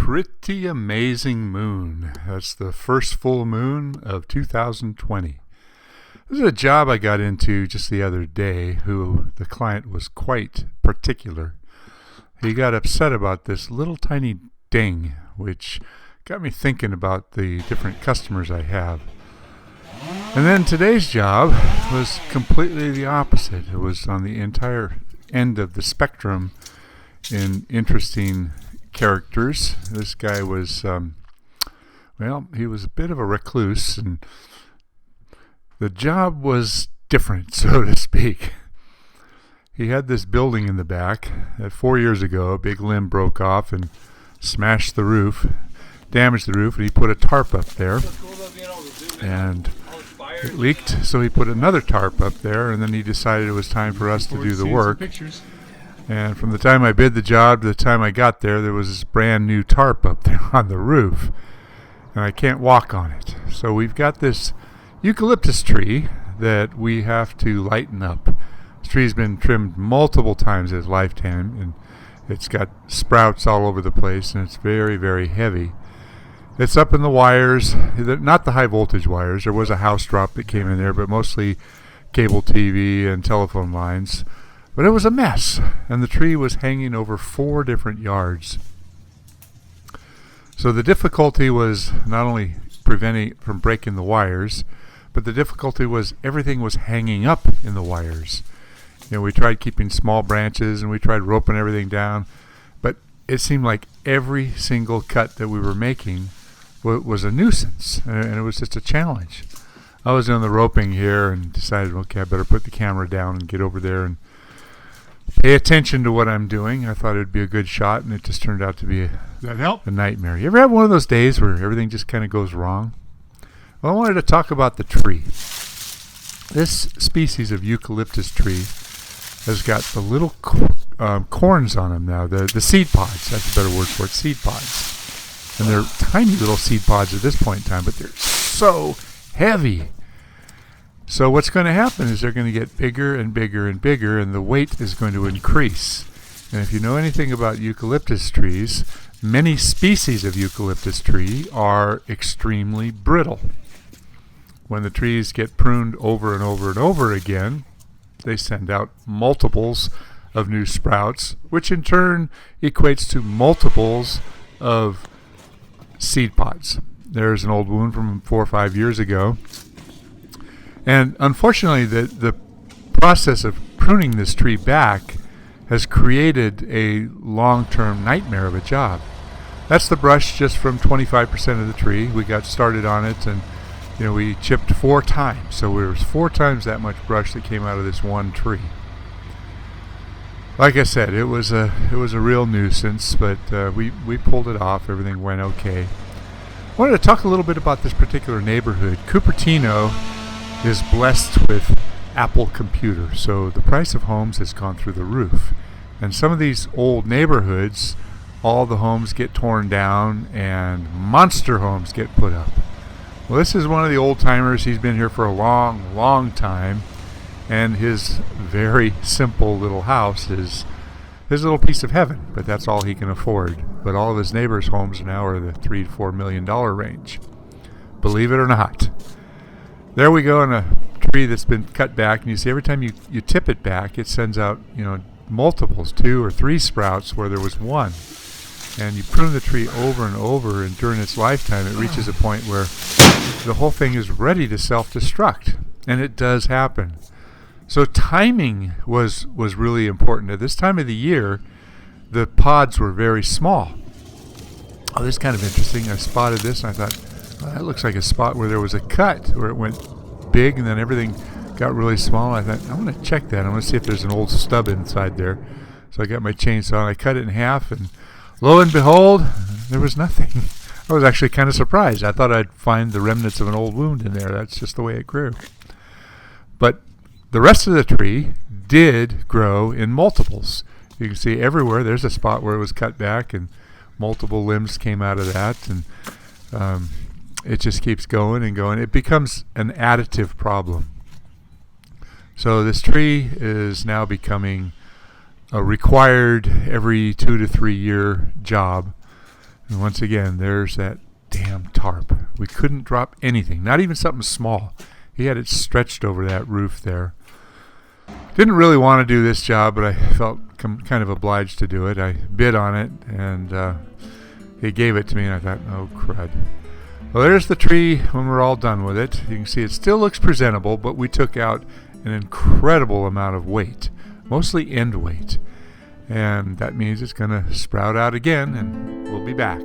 pretty amazing moon. That's the first full moon of 2020. This is a job I got into just the other day, who the client was quite particular. He got upset about this little tiny ding, which got me thinking about the different customers I have. And then today's job was completely the opposite. It was on the entire end of the spectrum in interesting characters. This guy was, he was a bit of a recluse, and the job was different, so to speak. He had this building in the back that 4 years ago, a big limb broke off and smashed the roof, damaged the roof, and he put a tarp up there. And it leaked, so he put another tarp up there, and then he decided it was time for us to do the work. And from the time I bid the job to the time I got there, there was this brand new tarp up there on the roof, and I can't walk on it. So we've got this eucalyptus tree that we have to lighten up. This tree's been trimmed multiple times in its lifetime, and it's got sprouts all over the place, and it's very, very heavy. It's up in the wires, not the high voltage wires. There was a house drop that came in there, but mostly cable TV and telephone lines. But it was a mess, and the tree was hanging over 4 different yards. So the difficulty was not only preventing it from breaking the wires, but the difficulty was everything was hanging up in the wires. We tried keeping small branches, and we tried roping everything down, but it seemed like every single cut that we were making was a nuisance, and it was just a challenge. I was doing the roping here and decided, okay, I better put the camera down and get over there and pay attention to what I'm doing. I thought it would be a good shot, and it just turned out to be a nightmare. You ever have one of those days where everything just kind of goes wrong? Well, I wanted to talk about the tree. This species of eucalyptus tree has got the little corns on them now, the seed pods. That's a better word for it, seed pods. And they're tiny little seed pods at this point in time, but they're so heavy. So what's going to happen is they're going to get bigger and bigger and bigger, and the weight is going to increase. And if you know anything about eucalyptus trees, many species of eucalyptus tree are extremely brittle. When the trees get pruned over and over and over again, they send out multiples of new sprouts, which in turn equates to multiples of seed pods. There's an old wound from 4 or 5 years ago. And unfortunately, the process of pruning this tree back has created a long-term nightmare of a job. That's the brush just from 25% of the tree. We got started on it, and we chipped 4 times. So there was 4 times that much brush that came out of this one tree. Like I said, it was a real nuisance, but we pulled it off. Everything went okay. I wanted to talk a little bit about this particular neighborhood. Cupertino is blessed with Apple Computer, so the price of homes has gone through the roof. And some of these old neighborhoods, all the homes get torn down and monster homes get put up. Well, this is one of the old timers. He's been here for a long, long time, and his very simple little house is his little piece of heaven, but that's all he can afford. But all of his neighbors' homes now are the $3 to $4 million range. Believe it or not. There we go in a tree that's been cut back, and you see every time you tip it back, it sends out multiples, 2 or 3 sprouts where there was 1. And you prune the tree over and over, and during its lifetime, it reaches a point where the whole thing is ready to self-destruct, and it does happen. So timing was really important. At this time of the year, the pods were very small. Oh, this is kind of interesting. I spotted this, and I thought, that looks like a spot where there was a cut, where it went big, and then everything got really small. I thought, I want to check that. I want to see if there's an old stub inside there. So I got my chainsaw, and I cut it in half, and lo and behold, there was nothing. I was actually kind of surprised. I thought I'd find the remnants of an old wound in there. That's just the way it grew. But the rest of the tree did grow in multiples. You can see everywhere there's a spot where it was cut back, and multiple limbs came out of that, and it just keeps going and going. It becomes an additive problem. So this tree is now becoming a required every 2 to 3 year job. And once again, there's that damn tarp. We couldn't drop anything, not even something small. He had it stretched over that roof there. Didn't really want to do this job, but I felt kind of obliged to do it. I bid on it, and he gave it to me, and I thought, oh, crud. Well, there's the tree when we're all done with it. You can see it still looks presentable, but we took out an incredible amount of weight, mostly end weight. And that means it's going to sprout out again, and we'll be back.